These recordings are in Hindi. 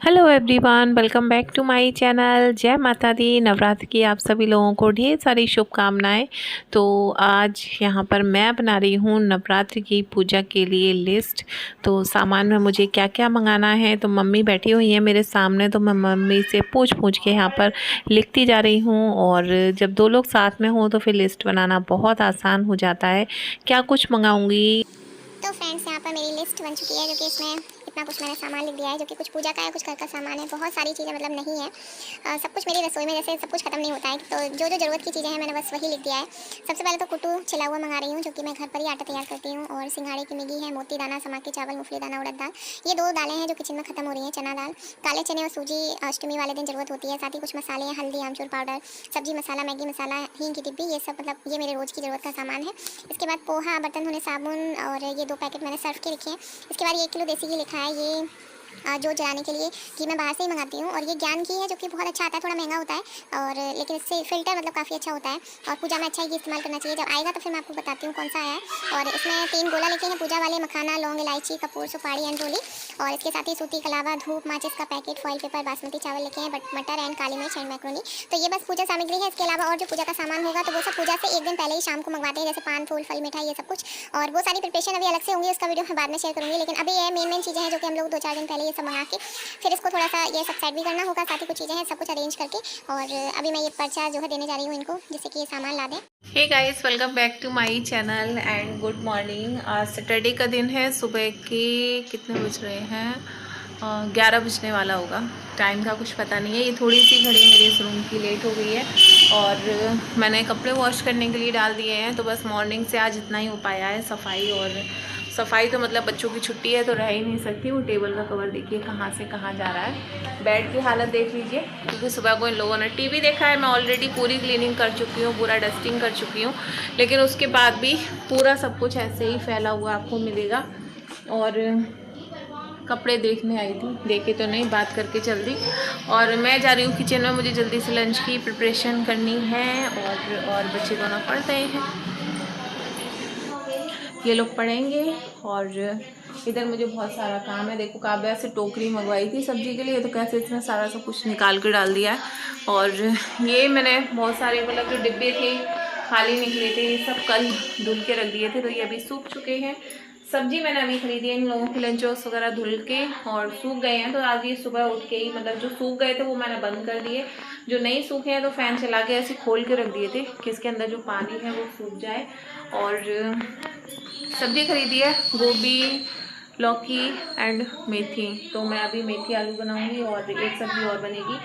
Hello everyone, welcome back to my channel. जय माता दी। नवरात्र की आप सभी लोगों को ढेर सारी शुभकामनाएं। तो आज यहाँ पर मैं बना रही हूँ नवरात्र की पूजा के लिए लिस्ट। तो सामान में मुझे क्या क्या मंगाना है, तो मम्मी बैठी हुई है मेरे सामने, तो मैं मम्मी से पूछ के यहाँ पर लिखती जा रही हूँ। और जब दो लोग साथ में हों तो फिर लिस्ट बनाना बहुत आसान हो जाता है। क्या कुछ मंगाऊँगी। तो फ्रेंड्स, यहाँ पर मेरी लिस्ट बन चुकी है, जो कि इसमें इतना कुछ मैंने सामान लिख दिया है, जो कि कुछ पूजा का है, कुछ घर का सामान है, बहुत सारी चीज़ें मतलब नहीं है। सब कुछ मेरी रसोई में जैसे सब कुछ खत्म नहीं होता है, तो जो जो ज़रूरत की चीज़ें हैं मैंने बस वही लिख दिया है। सबसे पहले तो कुट्टू छिला हुआ मंगा रही हूँ, जो कि मैं घर पर ही आटा तैयार करती हूँ। और सिंघाड़े की मैगी है, मोती दाना, समा के चावल, मूंगफली दाना, उड़द दाल, ये दो दालें हैं जो किचन में खत्म हो रही हैं। चना दाल, काले चने और सूजी अष्टमी वाले दिन ज़रूरत होती है। साथ ही कुछ मसाले हैं, हल्दी, आमचूर पाउडर, सब्जी मसाला, मैगी मसाला, हींग की डिब्बी, ये सब मतलब ये मेरे रोज़ की ज़रूरत का सामान है। इसके बाद पोहा, बर्तन धोने साबुन, और ये 2 पैकेट मैंने सर्फ के लिखे हैं। इसके बाद ये 1 किलो देसी घी लिखा है, ये जो जलाने के लिए घी मैं बाहर से ही मंगाती हूँ। और ये ज्ञान घी है, जो कि बहुत अच्छा आता है, थोड़ा महंगा होता है, और लेकिन इससे फिल्टर मतलब काफ़ी अच्छा होता है। और पूजा में अच्छा ही इस्तेमाल करना चाहिए। जब आएगा तो फिर मैं आपको बताती हूँ कौन सा आया है। और इसमें 3 गोला लिखे हैं पूजा वाले, मखाना, लौंग, इलायची, कपूर, सुपारी एंड रोली। और इसके साथ ही सूती कलावा, धूप, माचिस का पैकेट, फॉइल पेपर, बासमती चावल लिखे हैं, मटर एंड काली मिर्च एंड मैक्रोनी। तो ये बस पूजा सामग्री है। इसके अलावा और जो पूजा का सामान होगा तो वो सब पूजा से 1 दिन पहले ही शाम को मंगवाते हैं, जैसे पान, फूल, फल, मिठाई, ये सब कुछ। और वो सारी प्रिपरेशन अभी अलग से होंगी, उसका वीडियो मैं बाद में शेयर करूँगी। लेकिन अभी ये मेन चीज़ें हैं जो कि हम लोग 2-4 दिन पहले ये सब मंगा के फिर इसको थोड़ा सा ये सब साइड भी करना होगा। साथ ही कुछ चीज़ें हैं, सब कुछ अरेंज करके। और अभी मैं ये पर्चा जो है देने जा रही हूँ इनको, जिससे कि ये सामान ला दें। Hey guys, welcome back to my channel and good morning. आज सैटरडे का दिन है। सुबह के कितने बज रहे हैं? 11 बजने वाला होगा। टाइम का कुछ पता नहीं है। ये थोड़ी सी घड़ी मेरे इस रूम की लेट हो गई है। और मैंने कपड़े वॉश करने के लिए डाल दिए हैं। तो बस मॉर्निंग से आज इतना ही हो पाया है। सफाई तो मतलब बच्चों की छुट्टी है तो रह ही नहीं सकती। वो टेबल का कवर देखिए कहाँ से कहाँ जा रहा है। बेड की हालत देख लीजिए, क्योंकि सुबह को इन लोगों ने टीवी देखा है। मैं ऑलरेडी पूरी क्लीनिंग कर चुकी हूँ, पूरा डस्टिंग कर चुकी हूँ, लेकिन उसके बाद भी पूरा सब कुछ ऐसे ही फैला हुआ आपको मिलेगा। और कपड़े देखने आई थी, देखे तो नहीं, बात करके चल दी। और मैं जा रही हूँ किचन में, मुझे जल्दी से लंच की प्रिपरेशन करनी है। और बच्चे दोनों पढ़ रहे हैं, ये लोग पढ़ेंगे। और इधर मुझे बहुत सारा काम है। देखो, काव्या से टोकरी मंगवाई थी सब्जी के लिए, तो कैसे इतना सारा सब कुछ निकाल कर डाल दिया है। और ये मैंने बहुत सारे मतलब जो डिब्बे थे खाली निकले थे, ये सब कल धुल के रख दिए थे, तो ये अभी सूख चुके हैं। सब्जी मैंने अभी खरीदी है, इन लोगों के लंच बॉक्स वगैरह धुल के और सूख गए हैं। तो आज ये सुबह उठ के ही मतलब जो सूख गए थे वो मैंने बंद कर दिए, जो नहीं सूखे हैं तो फ़ैन चला के ऐसे खोल के रख दिए थे कि इसके अंदर जो पानी है वो सूख जाए। और सब्जी खरीदी है, गोभी, लौकी एंड मेथी। तो मैं अभी मेथी आलू बनाऊंगी और एक सब्जी और बनेगी।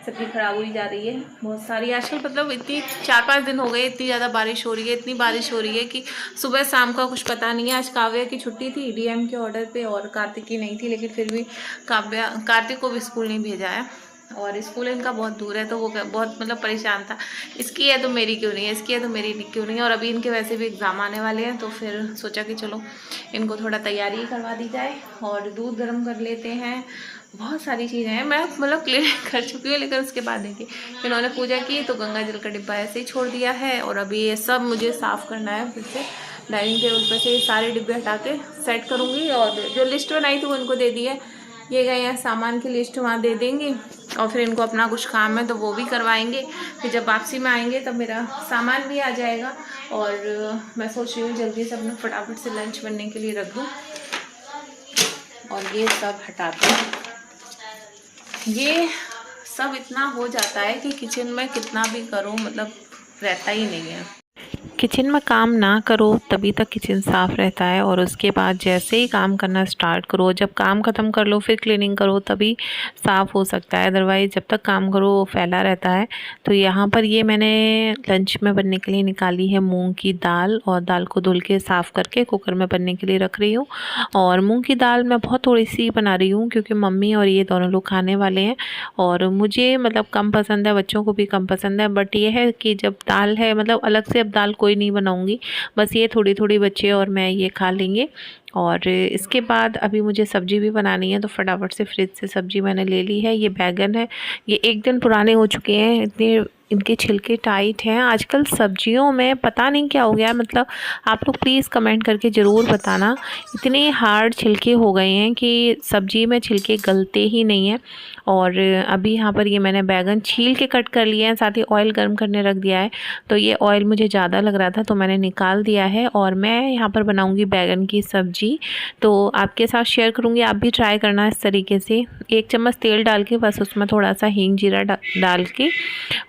सब्जी खराब हुई जा रही है बहुत सारी आजकल, मतलब इतनी 4-5 दिन हो गए, इतनी ज़्यादा बारिश हो रही है, इतनी बारिश हो रही है कि सुबह शाम का कुछ पता नहीं है। आज काव्या की छुट्टी थी डीएम के ऑर्डर पे, और कार्तिक की नहीं थी, लेकिन फिर भी कार्तिक को भी स्कूल नहीं भेजा है। और स्कूल इनका बहुत दूर है, तो वो बहुत मतलब परेशान था, इसकी है तो मेरी क्यों नहीं है, इसकी है तो मेरी क्यों नहीं है। और अभी इनके वैसे भी एग्ज़ाम आने वाले हैं, तो फिर सोचा कि चलो इनको थोड़ा तैयारी करवा दी जाए। और दूध गर्म कर लेते हैं। बहुत सारी चीज़ें हैं, मैं मतलब क्लियर कर चुकी हूँ, लेकिन उसके बाद देखिए इन्होंने पूजा की तो गंगा जल का डिब्बा ऐसे ही छोड़ दिया है। और अभी ये सब मुझे साफ़ करना है, फिर से डाइनिंग टेबल पर से सारे डिब्बे हटा के सेट करूँगी। और जो लिस्ट बनाई थी वो इनको दे दी है, ये गए हैं सामान की लिस्ट वहाँ दे देंगे। और फिर इनको अपना कुछ काम है तो वो भी करवाएंगे। फिर जब वापसी में आएंगे तब मेरा सामान भी आ जाएगा। और मैं सोच रही हूँ जल्दी से अपना फटाफट से लंच बनने के लिए रख दूँ। और ये सब हटाते हैं, ये सब इतना हो जाता है कि किचन में कितना भी करो मतलब रहता ही नहीं है। किचन में काम ना करो तभी तक किचन साफ़ रहता है, और उसके बाद जैसे ही काम करना स्टार्ट करो, जब काम ख़त्म कर लो फिर क्लीनिंग करो तभी साफ़ हो सकता है। अदरवाइज़ जब तक काम करो वो फैला रहता है। तो यहाँ पर ये मैंने लंच में बनने के लिए निकाली है मूंग की दाल, और दाल को धुल के साफ़ करके कुकर में बनने के लिए रख रही हूँ। और मूँग की दाल मैं बहुत थोड़ी सी बना रही हूँ, क्योंकि मम्मी और ये दोनों लोग खाने वाले हैं। और मुझे मतलब कम पसंद है, बच्चों को भी कम पसंद है। बट ये है कि जब दाल है मतलब अलग से अब दाल कोई नहीं बनाऊंगी, बस ये थोड़ी थोड़ी बच्चे और मैं ये खा लेंगे। और इसके बाद अभी मुझे सब्ज़ी भी बनानी है, तो फटाफट से फ्रिज से सब्ज़ी मैंने ले ली है। ये बैगन है, ये 1 दिन पुराने हो चुके हैं, इतने इनके छिलके टाइट हैं। आजकल सब्जियों में पता नहीं क्या हो गया है, मतलब आप लोग प्लीज़ कमेंट करके ज़रूर बताना, इतने हार्ड छिलके हो गए हैं कि सब्जी में छिलके गलते ही नहीं हैं। और अभी यहाँ पर ये मैंने बैगन छील के कट कर लिए हैं, साथ ही ऑयल गर्म करने रख दिया है। तो ये ऑयल मुझे ज़्यादा लग रहा था तो मैंने निकाल दिया है और मैं यहाँ पर बनाऊँगी बैगन की सब्ज़ी। तो आपके साथ शेयर करूँगी, आप भी ट्राई करना इस तरीके से। 1 चम्मच तेल डाल के बस उसमें थोड़ा सा हींग जीरा डाल के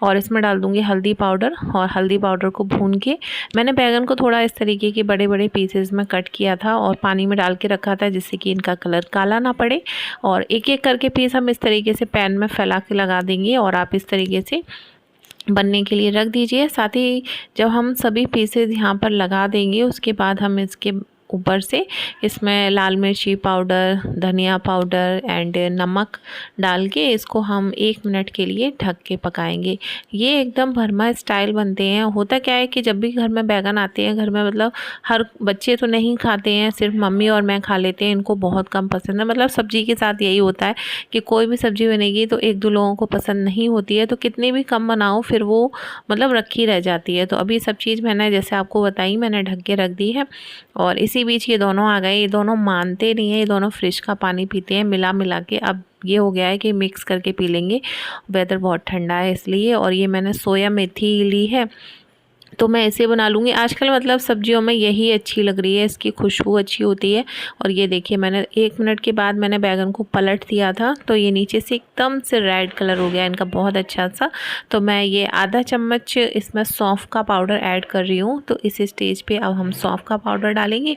और इसमें डाल दूँगी हल्दी पाउडर, और हल्दी पाउडर को भून के मैंने बैगन को थोड़ा इस तरीके के बड़े बड़े पीसेस में कट किया था और पानी में डाल के रखा था जिससे कि इनका कलर काला ना पड़े। और एक एक करके पीस हम इस तरीके से पैन में फैला के लगा देंगे और आप इस तरीके से बनने के लिए रख दीजिए। साथ ही जब हम सभी पीसेस यहाँ पर लगा देंगे उसके बाद हम इसके ऊपर से इसमें लाल मिर्ची पाउडर, धनिया पाउडर एंड नमक डाल के इसको हम 1 मिनट के लिए ढक के पकाएंगे। ये एकदम भरमा स्टाइल बनते हैं। होता क्या है कि जब भी घर में बैगन आते हैं, घर में मतलब हर बच्चे तो नहीं खाते हैं, सिर्फ मम्मी और मैं खा लेते हैं, इनको बहुत कम पसंद है। मतलब सब्जी के साथ यही होता है कि कोई भी सब्जी बनेगी तो 1-2 लोगों को पसंद नहीं होती है, तो कितनी भी कम बनाओ फिर वो मतलब रखी रह जाती है। तो अभी सब चीज़ मैंने जैसे आपको बताई मैंने ढक के रख दी है। और इसी बीच ये दोनों आ गए। ये दोनों मानते नहीं है, ये दोनों फ्रिज का पानी पीते हैं मिला मिला के। अब ये हो गया है कि मिक्स करके पी लेंगे, वेदर बहुत ठंडा है इसलिए। और ये मैंने सोया मेथी ली है तो मैं इसे बना लूँगी। आजकल मतलब सब्जियों में यही अच्छी लग रही है, इसकी खुशबू अच्छी होती है। और ये देखिए मैंने 1 मिनट के बाद मैंने बैगन को पलट दिया था तो ये नीचे से एकदम से रेड कलर हो गया इनका बहुत अच्छा सा। तो मैं ये आधा चम्मच इसमें सौंफ का पाउडर ऐड कर रही हूँ। तो इस स्टेज पे अब हम सौंफ का पाउडर डालेंगे,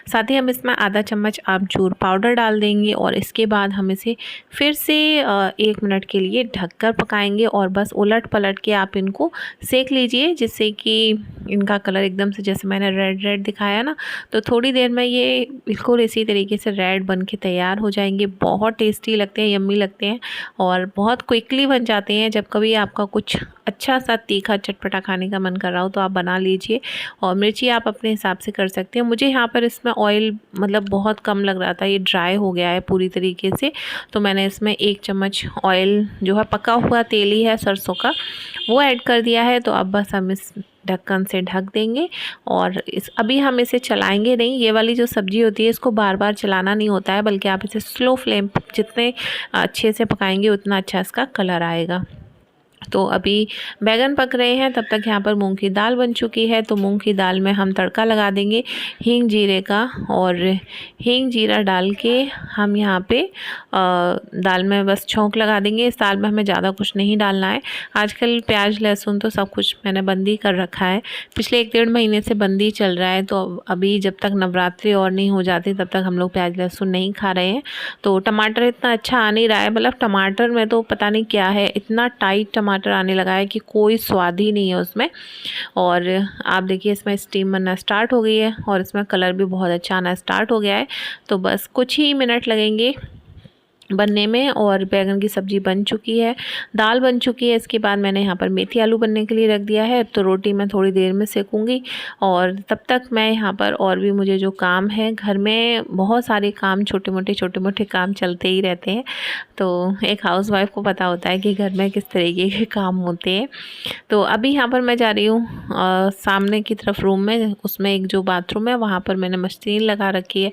साथ ही हम इसमें आधा चम्मच आमचूर पाउडर डाल देंगे और इसके बाद हम इसे फिर से 1 मिनट के लिए ढककर पकाएंगे। और बस उलट पलट के आप इनको सेक लीजिए जिससे कि इनका कलर एकदम से जैसे मैंने रेड दिखाया ना, तो थोड़ी देर में ये बिल्कुल इसी तरीके से रेड बन के तैयार हो जाएंगे। बहुत टेस्टी लगते हैं, यम्मी लगते हैं और बहुत क्विकली बन जाते हैं। जब कभी आपका कुछ अच्छा सा तीखा चटपटा खाने का मन कर रहा हो तो आप बना लीजिए। और मिर्ची आप अपने हिसाब से कर सकते हैं। मुझे यहाँ पर इसमें ऑयल मतलब बहुत कम लग रहा था, ये ड्राई हो गया है पूरी तरीके से, तो मैंने इसमें 1 चम्मच ऑयल जो है पका हुआ तेल ही है सरसों का वो ऐड कर दिया है। तो अब बस हम इस ढक्कन से ढक देंगे और अभी हम इसे चलाएंगे नहीं। ये वाली जो सब्ज़ी होती है इसको बार बार चलाना नहीं होता है, बल्कि आप इसे स्लो फ्लेम जितने अच्छे से पकाएंगे उतना अच्छा इसका कलर आएगा। तो अभी बैगन पक रहे हैं, तब तक यहाँ पर मूंग की दाल बन चुकी है। तो मूंग की दाल में हम तड़का लगा देंगे हींग जीरे का, और हींग जीरा डाल के हम यहाँ पे दाल में बस छौंक लगा देंगे। इस दाल में हमें ज़्यादा कुछ नहीं डालना है। आजकल प्याज लहसुन तो सब कुछ मैंने बंदी कर रखा है, पिछले 1-1.5 महीने से बंदी चल रहा है। तो अभी जब तक नवरात्रि और नहीं हो जाती तब तक हम लोग प्याज लहसुन नहीं खा रहे हैं। तो टमाटर इतना अच्छा आ नहीं रहा है, मतलब टमाटर में तो पता नहीं क्या है, इतना टाइट टमाटर आने लगा है कि कोई स्वाद ही नहीं है उसमें। और आप देखिए इसमें स्टीम बनना स्टार्ट हो गई है और इसमें कलर भी बहुत अच्छा आना स्टार्ट हो गया है। तो बस कुछ ही मिनट लगेंगे बनने में और बैगन की सब्ज़ी बन चुकी है, दाल बन चुकी है। इसके बाद मैंने यहाँ पर मेथी आलू बनने के लिए रख दिया है। तो रोटी मैं थोड़ी देर में सेकूँगी और तब तक मैं यहाँ पर और भी मुझे जो काम है घर में, बहुत सारे काम छोटे मोटे काम चलते ही रहते हैं। तो एक हाउसवाइफ को पता होता है कि घर में किस तरीके के काम होते हैं। तो अभी यहाँ पर मैं जा रही हूँ सामने की तरफ रूम में, उसमें एक जो बाथरूम है वहाँ पर मैंने मशीन लगा रखी है।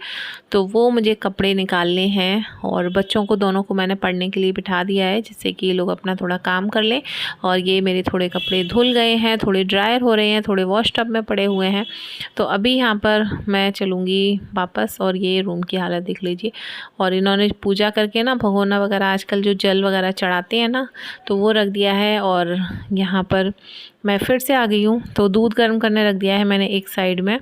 तो वो मुझे कपड़े निकालने हैं और बच्चों को दोनों को मैंने पढ़ने के लिए बिठा दिया है जिससे कि ये लोग अपना थोड़ा काम कर लें। और ये मेरे थोड़े कपड़े धुल गए हैं, थोड़े ड्रायर हो रहे हैं, थोड़े वॉश टब में पड़े हुए हैं। तो अभी यहाँ पर मैं चलूँगी वापस। और ये रूम की हालत देख लीजिए। और इन्होंने पूजा करके ना भगोना वगैरह, आजकल जो जल वगैरह चढ़ाते हैं ना, तो वो रख दिया है। और यहाँ पर मैं फिर से आ गई हूँ। तो दूध गर्म करने रख दिया है मैंने एक साइड में,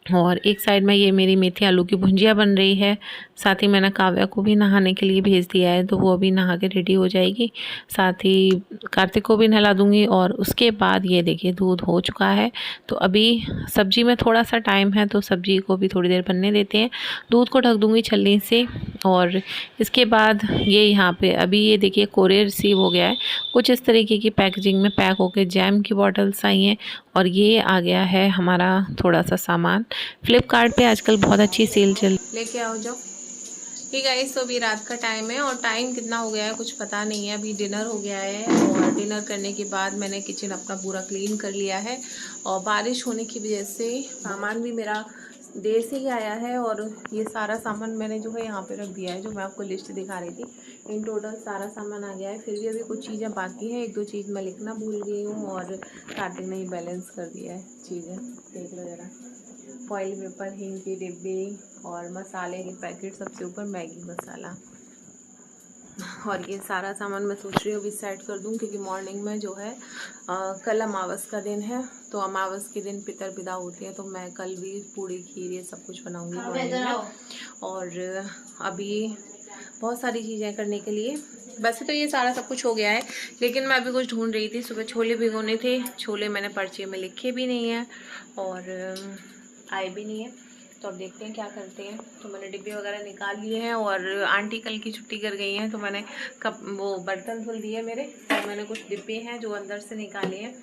और एक साइड में ये मेरी मेथी आलू की भुंजिया बन रही है। साथ ही मैंने काव्या को भी नहाने के लिए भेज दिया है, तो वो अभी नहा के रेडी हो जाएगी। साथ ही कार्तिक को भी नहला दूँगी। और उसके बाद ये देखिए दूध हो चुका है। तो अभी सब्जी में थोड़ा सा टाइम है तो सब्जी को भी थोड़ी देर बनने देते हैं। दूध को ढक दूँगी छलनी से। और इसके बाद ये यहाँ पे अभी ये देखिए कोरियर रिसीव हो गया है। कुछ इस तरीके की पैकेजिंग में पैक होकर जैम की बॉटल्स आई हैं। और ये आ गया है हमारा थोड़ा सा सामान। फ्लिपकार्ट पे आजकल बहुत अच्छी सेल चल, लेके आओ जाओ। ये गाइस, तो अभी रात का टाइम है और टाइम कितना हो गया है कुछ पता नहीं है। अभी डिनर हो गया है और डिनर करने के बाद मैंने किचन अपना पूरा क्लीन कर लिया है। और बारिश होने की वजह से सामान भी मेरा देर से ही आया है। और ये सारा सामान मैंने जो है यहाँ पे रख दिया है, जो मैं आपको लिस्ट दिखा रही थी। इन टोटल सारा सामान आ गया है। फिर भी अभी कुछ चीज़ें बाकी हैं, 1-2 चीज़ मैं लिखना भूल गई हूँ और कार्टिंग ने ही बैलेंस कर दिया है चीज़ें। देख लो ज़रा, फॉइल पेपर, हिंग के डिब्बे और मसाले के पैकेट, सबसे ऊपर मैगी मसाला। और ये सारा सामान मैं सोच रही हूँ अभी सेट कर दूँ, क्योंकि मॉर्निंग में जो है कल अमावस का दिन है। तो अमावस के दिन पितर विदा होते हैं, तो मैं कल भी पूड़ी खीर ये सब कुछ बनाऊँगी मॉर्निंग में। और अभी बहुत सारी चीज़ें करने के लिए, वैसे तो ये सारा सब कुछ हो गया है, लेकिन मैं अभी कुछ ढूंढ रही थी। सुबह छोले भिगोने थे, छोले मैंने पर्चे में लिखे भी नहीं हैं और आए भी नहीं है। तो अब देखते हैं क्या करते हैं। तो मैंने डिब्बे वगैरह निकाल लिए हैं और आंटी कल की छुट्टी कर गई हैं, तो मैंने वो बर्तन धुल दिए मेरे। और मैंने कुछ डिब्बे हैं जो अंदर से निकाले हैं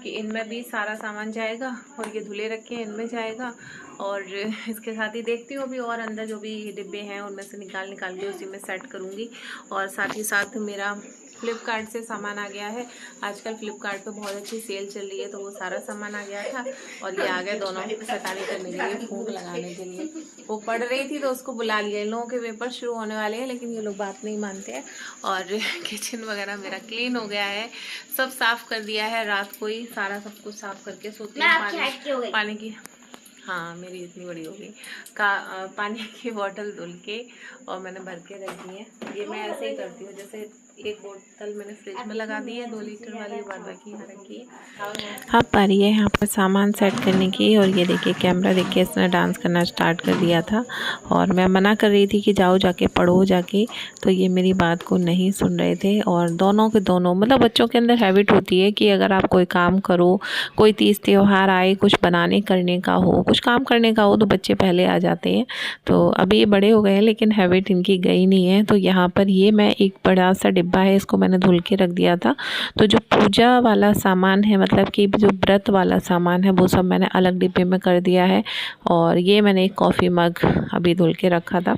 कि इनमें भी सारा सामान जाएगा, और ये धुले रखे हैं इनमें जाएगा। और इसके साथ ही देखती हूँ अभी और अंदर जो भी डिब्बे हैं उनमें से निकाल के उसी में सेट करूँगी। और साथ ही साथ मेरा फ्लिपकार्ट से सामान आ गया है। आजकल फ्लिपकार्ट पे बहुत अच्छी सेल चल रही है, तो वो सारा सामान आ गया था। और ये आ गया दोनों शैतानी करने के लिए, फूंक लगाने के लिए। वो पढ़ रही थी तो उसको बुला लिया। इन लोगों के पेपर शुरू होने वाले हैं, लेकिन ये लोग बात नहीं मानते हैं। और किचन वगैरह मेरा क्लीन हो गया है, सब साफ़ कर दिया है। रात को ही सारा सब कुछ साफ़ करके सोती हूँ। पानी की, हाँ मेरी इतनी बड़ी हो गई, पानी की बोतल धुल के और मैंने भर के रख दी है। ये मैं ऐसे ही करती हूँ, जैसे एक बोतल मैंने फ्रिज में लगा दी है 2 लीटर वाली, बाद बाकी यहाँ रखी है। अब पारी है यहाँ पर सामान सेट करने की। और ये देखिए कैमरा देख के इसने डांस करना स्टार्ट कर दिया था, और मैं मना कर रही थी कि जाओ जाके पढ़ो जाके, तो ये मेरी बात को नहीं सुन रहे थे। और दोनों के दोनों, मतलब बच्चों के अंदर हैबिट होती है कि अगर आप कोई काम करो, कोई तीज त्यौहार आए, कुछ बनाने करने का हो, कुछ काम करने का हो, तो बच्चे पहले आ जाते हैं। तो अभी ये बड़े हो गए हैं, लेकिन हैबिट इनकी गई नहीं है। तो यहाँ पर ये मैं एक बड़ा सा डिब्बा है, इसको मैंने धुल के रख दिया था। तो जो पूजा वाला सामान है, मतलब कि जो व्रत वाला सामान है, वो सब मैंने अलग डिब्बे में कर दिया है। और ये मैंने एक कॉफ़ी मग अभी धुल के रखा था,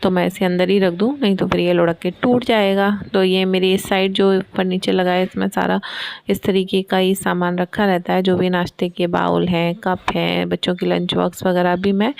तो मैं इसे अंदर ही रख दूँ, नहीं तो फिर ये लुढ़क के टूट जाएगा। तो ये मेरी इस साइड जो फर्नीचर लगा है, इसमें सारा इस तरीके का ही सामान रखा रहता है। जो भी नाश्ते के बाउल हैं, कप हैं, बच्चों की लंच बॉक्स वगैरह भी मैं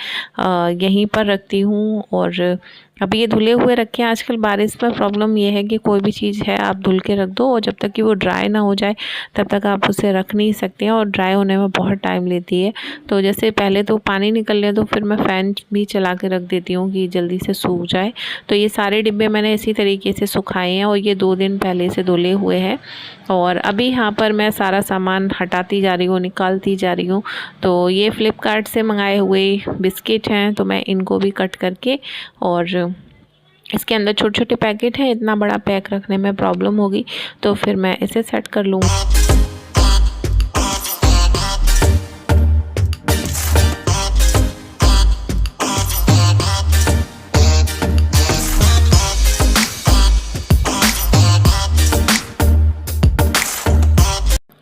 यहीं पर रखती हूँ। और अभी ये धुले हुए रखे हैं। आजकल बारिश में प्रॉब्लम ये है कि कोई भी चीज़ है आप धुल के रख दो, और जब तक कि वो ड्राई ना हो जाए तब तक आप उसे रख नहीं सकते हैं, और ड्राई होने में बहुत टाइम लेती है। तो जैसे पहले तो पानी निकल ले, तो फिर मैं फ़ैन भी चला के रख देती हूँ कि जल्दी से सूख जाए। तो ये सारे डिब्बे मैंने इसी तरीके से सुखाए हैं, और ये 2 दिन पहले से धुले हुए हैं। और अभी यहाँ पर मैं सारा सामान हटाती जा रही हूँ, निकालती जा रही हूँ। तो ये फ्लिपकार्ट से मंगाए हुए बिस्किट हैं, तो मैं इनको भी कट करके, और इसके अंदर छोटे छोटे पैकेट हैं, इतना बड़ा पैक रखने में प्रॉब्लम होगी, तो फिर मैं इसे सेट कर लूँगी।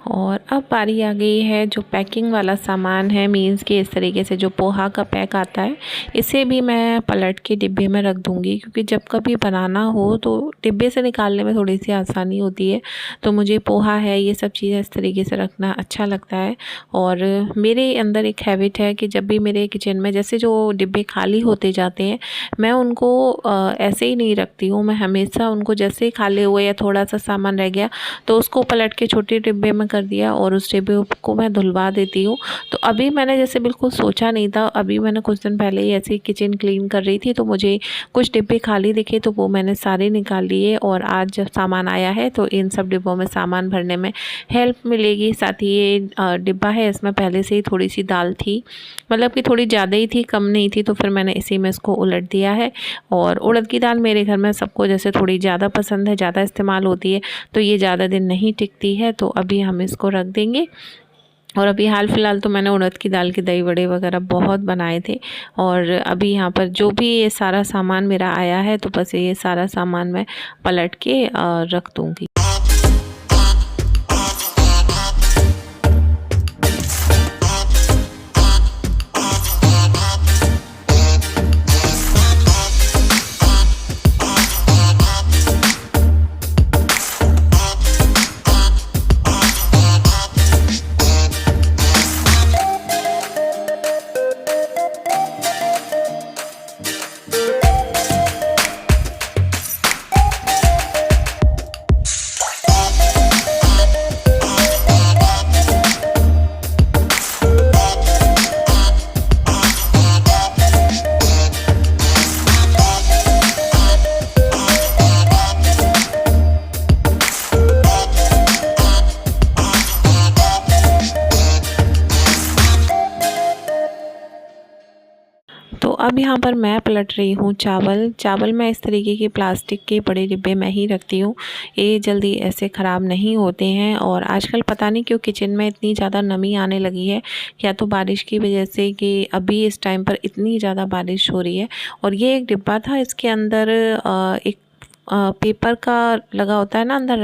और अब बारी आ गई है जो पैकिंग वाला सामान है, मीन्स कि इस तरीके से जो पोहा का पैक आता है, इसे भी मैं पलट के डिब्बे में रख दूंगी, क्योंकि जब कभी बनाना हो तो डिब्बे से निकालने में थोड़ी सी आसानी होती है। तो मुझे पोहा है, ये सब चीज़ें इस तरीके से रखना अच्छा लगता है। और मेरे अंदर एक हैबिट है कि जब भी मेरे किचन में जैसे जो डिब्बे खाली होते जाते हैं, मैं उनको ऐसे ही नहीं रखती हूँ। मैं हमेशा उनको जैसे खाली हुए या थोड़ा सा सामान रह गया तो उसको पलट के छोटे डिब्बे में कर दिया, और उस डिब्बे को मैं धुलवा देती हूँ। तो अभी मैंने जैसे बिल्कुल सोचा नहीं था, अभी मैंने कुछ दिन पहले ही ऐसे किचन क्लीन कर रही थी, तो मुझे कुछ डिब्बे खाली दिखे, तो वो मैंने सारे निकाल लिए। और आज जब सामान आया है तो इन सब डिब्बों में सामान भरने में हेल्प मिलेगी। साथ ही ये डिब्बा है, इसमें पहले से ही थोड़ी सी दाल थी, मतलब कि थोड़ी ज़्यादा ही थी, कम नहीं थी। तो फिर मैंने इसी में इसको उलट दिया है। और उड़द की दाल मेरे घर में सबको जैसे थोड़ी ज़्यादा पसंद है, ज़्यादा इस्तेमाल होती है, तो ये ज़्यादा दिन नहीं टिकती है, तो अभी हम इसको रख देंगे। और अभी हाल फिलहाल तो मैंने उड़द की दाल के दही बड़े वगैरह बहुत बनाए थे। और अभी यहाँ पर जो भी ये सारा सामान मेरा आया है, तो बस ये सारा सामान मैं पलट के रख दूँगी। अब यहाँ पर मैं पलट रही हूँ चावल मैं इस तरीके के प्लास्टिक के बड़े डिब्बे में ही रखती हूँ, ये जल्दी ऐसे ख़राब नहीं होते हैं। और आजकल पता नहीं क्यों किचन में इतनी ज़्यादा नमी आने लगी है, या तो बारिश की वजह से कि अभी इस टाइम पर इतनी ज़्यादा बारिश हो रही है। और ये एक डिब्बा था, इसके अंदर एक पेपर का लगा होता है ना अंदर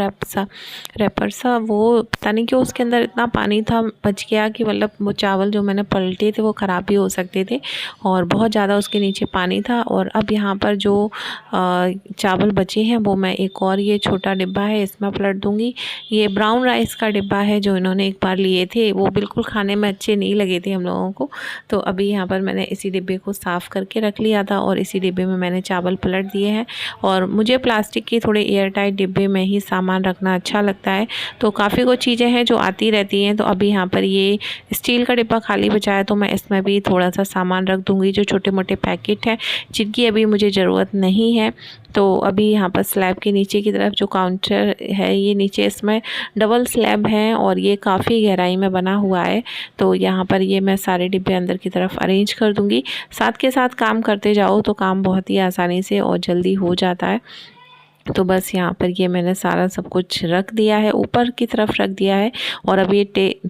रैपर सा, वो पता नहीं क्यों उसके अंदर इतना पानी था, बच गया कि मतलब वो चावल जो मैंने पलटे थे वो ख़राब भी हो सकते थे, और बहुत ज़्यादा उसके नीचे पानी था। और अब यहाँ पर जो चावल बचे हैं वो मैं एक और ये छोटा डिब्बा है इसमें पलट दूँगी। ये ब्राउन राइस का डिब्बा है जो इन्होंने एक बार लिए थे, वो बिल्कुल खाने में अच्छे नहीं लगे थे हम लोगों को, तो अभी यहाँ पर मैंने इसी डिब्बे को साफ़ करके रख लिया था और इसी डिब्बे में मैंने चावल पलट दिए हैं। और मुझे प्लास्टिक के थोड़े एयर टाइट डिब्बे में ही सामान रखना अच्छा लगता है, तो काफ़ी कुछ चीज़ें हैं जो आती रहती हैं। तो अभी यहाँ पर ये स्टील का डिब्बा खाली बचा है, तो मैं इसमें भी थोड़ा सा सामान रख दूँगी, जो छोटे मोटे पैकेट हैं जिनकी अभी मुझे ज़रूरत नहीं है। तो अभी यहाँ पर स्लैब के नीचे की तरफ जो काउंटर है, ये नीचे इसमें डबल स्लैब है और ये काफ़ी गहराई में बना हुआ है, तो यहाँ पर ये मैं सारे डिब्बे अंदर की तरफ अरेंज कर दूँगी। साथ के साथ काम करते जाओ तो काम बहुत ही आसानी से और जल्दी हो जाता है। तो बस यहाँ पर ये मैंने सारा सब कुछ रख दिया है, ऊपर की तरफ रख दिया है। और अब ये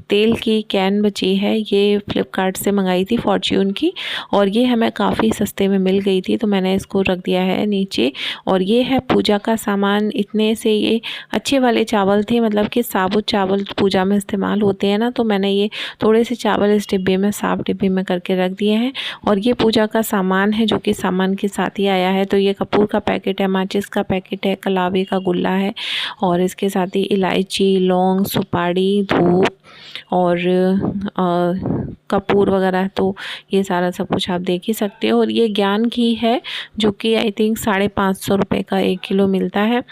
तेल की कैन बची है, ये फ्लिपकार्ट से मंगाई थी फॉर्च्यून की, और ये हमें काफ़ी सस्ते में मिल गई थी, तो मैंने इसको रख दिया है नीचे। और ये है पूजा का सामान, इतने से ये अच्छे वाले चावल थे, मतलब कि साबुत चावल पूजा में इस्तेमाल होते हैं ना, तो मैंने ये थोड़े से चावल इस डिब्बे में साफ डिब्बे में करके रख दिए हैं। और ये पूजा का सामान है जो कि सामान के साथ ही आया है, तो ये कपूर का पैकेट है, माचिस का पैकेट है, कलावे का गुल्ला है, और इसके साथ ही इलायची, लौंग, सुपारी, धूप और कपूर वगैरह, तो ये सारा सब कुछ आप देख ही सकते हो। और ये ज्ञान घी है जो कि आई थिंक 550 रुपये का 1 किलो मिलता है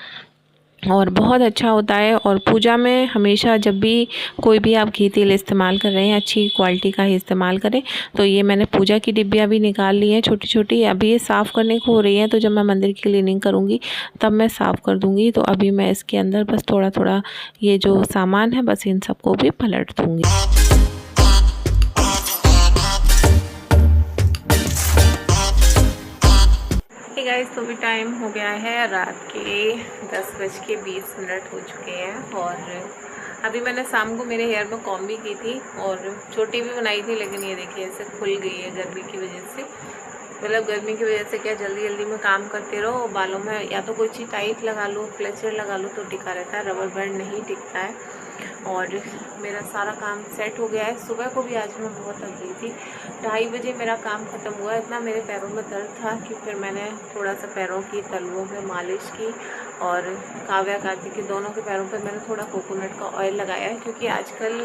और बहुत अच्छा होता है। और पूजा में हमेशा जब भी कोई भी आप घी तेल इस्तेमाल कर रहे हैं, अच्छी क्वालिटी का ही इस्तेमाल करें। तो ये मैंने पूजा की डिब्बियाँ भी निकाल ली हैं छोटी छोटी, अभी ये साफ़ करने को हो रही हैं, तो जब मैं मंदिर की क्लीनिंग करूँगी तब मैं साफ़ कर दूँगी। तो अभी मैं इसके अंदर बस थोड़ा थोड़ा ये जो सामान है बस इन सबको भी पलट दूँगी। गाइस, तो भी टाइम हो गया है, रात के 10:20 हो चुके हैं। और अभी मैंने शाम को मेरे हेयर में कॉम्ब भी की थी और छोटी भी बनाई थी, लेकिन ये देखिए ऐसे खुल गई है गर्मी की वजह से। मतलब गर्मी की वजह से क्या, जल्दी जल्दी में काम करते रहो, बालों में या तो कोई चीज़ टाइट लगा लो, क्लचर लगा लो तो टिका रहता है, रबर बैंड नहीं टिकता है। और मेरा सारा काम सेट हो गया है। सुबह को भी आज मैं बहुत थक गई थी, 2:30 बजे मेरा काम ख़त्म हुआ। इतना मेरे पैरों में दर्द था कि फिर मैंने थोड़ा सा पैरों की तलवों में मालिश की, और काव्या कार्तिक के दोनों के पैरों पर मैंने थोड़ा कोकोनट का ऑयल लगाया है, क्योंकि आजकल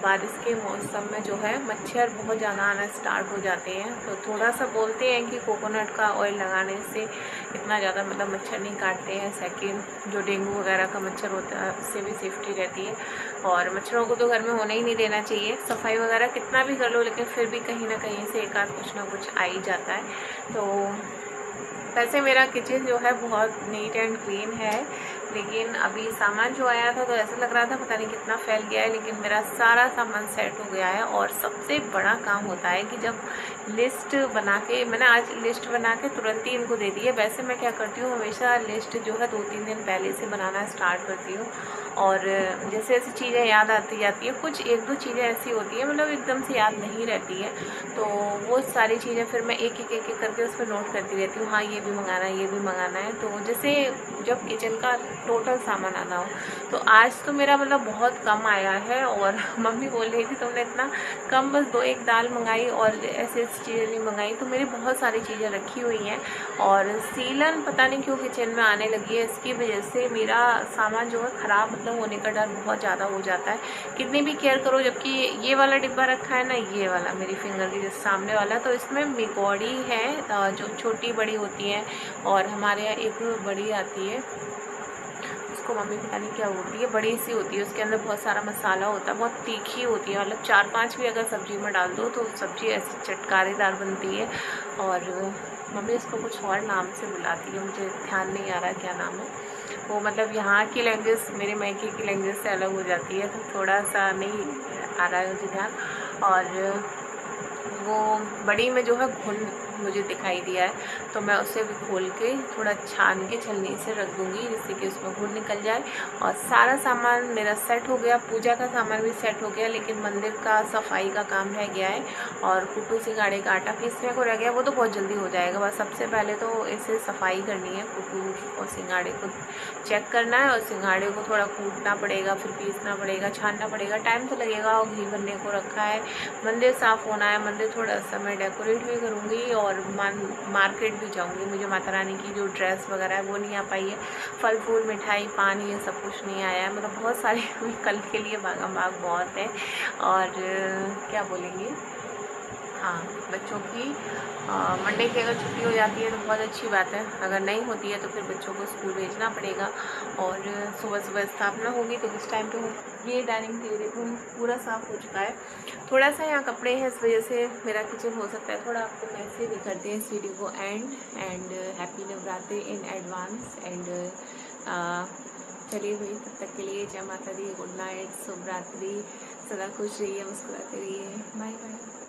बारिश के मौसम में जो है मच्छर बहुत ज़्यादा आना स्टार्ट हो जाते हैं। तो थोड़ा सा बोलते हैं कि कोकोनट का ऑयल लगाने से इतना ज़्यादा मतलब मच्छर नहीं काटते हैं। सेकंड, जो डेंगू वगैरह का मच्छर होता है उससे भी सेफ्टी रहती है। और मच्छरों को तो घर में होने ही नहीं देना चाहिए, सफाई वगैरह कितना भी कर लो, लेकिन फिर भी कहीं ना कहीं से एक आध कुछ ना कुछ आ ही जाता है। तो वैसे मेरा किचन जो है बहुत नीट एंड क्लीन है, लेकिन अभी सामान जो आया था तो ऐसा लग रहा था पता नहीं कितना फैल गया है, लेकिन मेरा सारा सामान सेट हो गया है। और सबसे बड़ा काम होता है कि जब लिस्ट बना के, मैंने आज लिस्ट बना के तुरंत ही इनको दे दी है। वैसे मैं क्या करती हूँ, हमेशा लिस्ट जो है 2-3 दिन पहले से बनाना स्टार्ट करती हूँ, और जैसे ऐसी चीज़ें याद आती जाती है। कुछ 1-2 चीज़ें ऐसी होती है मतलब एकदम से याद नहीं रहती है, तो वो सारी चीज़ें फिर मैं एक एक करके उस पर नोट करती रहती हूँ, हाँ ये भी मंगाना है, ये भी मंगाना है। तो जैसे जब किचन का टोटल सामान आना हो, तो आज तो मेरा मतलब बहुत कम आया है। और मम्मी बोल रही थी तुमने इतना कम, बस 2-1 दाल मंगाई और ऐसी चीज़ें नहीं मंगाई। तो मेरी बहुत सारी चीज़ें रखी हुई हैं, और सीलन पता नहीं क्यों किचन में आने लगी है, इसकी वजह से मेरा सामान जो है ख़राब मतलब होने का डर बहुत ज़्यादा हो जाता है, कितनी भी केयर करो। जबकि ये वाला डिब्बा रखा है ना, ये वाला मेरी फिंगर के जैसे सामने वाला, तो इसमें मिगौड़ी है जो छोटी बड़ी होती है, और हमारे यहाँ एक बड़ी आती है, उसको मम्मी पता नहीं क्या होती है, बड़ी सी होती है, उसके अंदर बहुत सारा मसाला होता है, बहुत तीखी होती है, मतलब 4-5 भी अगर सब्जी में डाल दो तो सब्जी ऐसी चटकारेदार बनती है। और मम्मी इसको कुछ और नाम से बुलाती है, मुझे ध्यान नहीं आ रहा क्या नाम है वो, मतलब यहाँ की लैंग्वेज मेरे मैके की लैंग्वेज से अलग हो जाती है, तो थोड़ा सा नहीं आ रहा है मुझे ध्यान। और वो बड़ी में जो है मुझे दिखाई दिया है, तो मैं उसे भी खोल के थोड़ा छान के छलनी से रख दूँगी, जिससे कि उसमें घुन निकल जाए। और सारा सामान मेरा सेट हो गया, पूजा का सामान भी सेट हो गया, लेकिन मंदिर का सफाई का काम रह गया है और कुट्टू सिंगाड़े का आटा पीसने को रह गया। वो तो बहुत जल्दी हो जाएगा। बस सबसे पहले तो इसे सफाई करनी है, कुट्टू और सिंगाड़े को चेक करना है, और सिंगाड़े को थोड़ा कूटना पड़ेगा, फिर पीसना पड़ेगा, छानना पड़ेगा, टाइम तो लगेगा। और घी भरने को रखा है, मंदिर साफ़ होना है, मंदिर थोड़ा सा मैं डेकोरेट भी करूँगी और मार्केट भी जाऊँगी। मुझे माता रानी की जो ड्रेस वगैरह है वो नहीं आ पाई है, फल फूल मिठाई पानी ये सब कुछ नहीं आया है, मतलब बहुत सारे कल के लिए भागम भाग बहुत है। और क्या बोलेंगे, हाँ, बच्चों की मंडे की अगर छुट्टी हो जाती है तो बहुत अच्छी बात है, अगर नहीं होती है तो फिर बच्चों को स्कूल भेजना पड़ेगा और सुबह सुबह स्थापना होगी तो किस टाइम पे हो। ये डाइनिंग टेबल पूरा साफ़ हो चुका है, थोड़ा सा यहाँ कपड़े हैं, इस वजह से मेरा किचन हो सकता है थोड़ा आपको मैसे भी करते हैं इस वीडियो को and happy Navratri in advance. And चलिए भाई, तब तक के लिए जय माता दी, गुड नाइट, शुभ रात्रि, सदा खुश रहिए, मुस्कुराते रहिए, बाय बाय।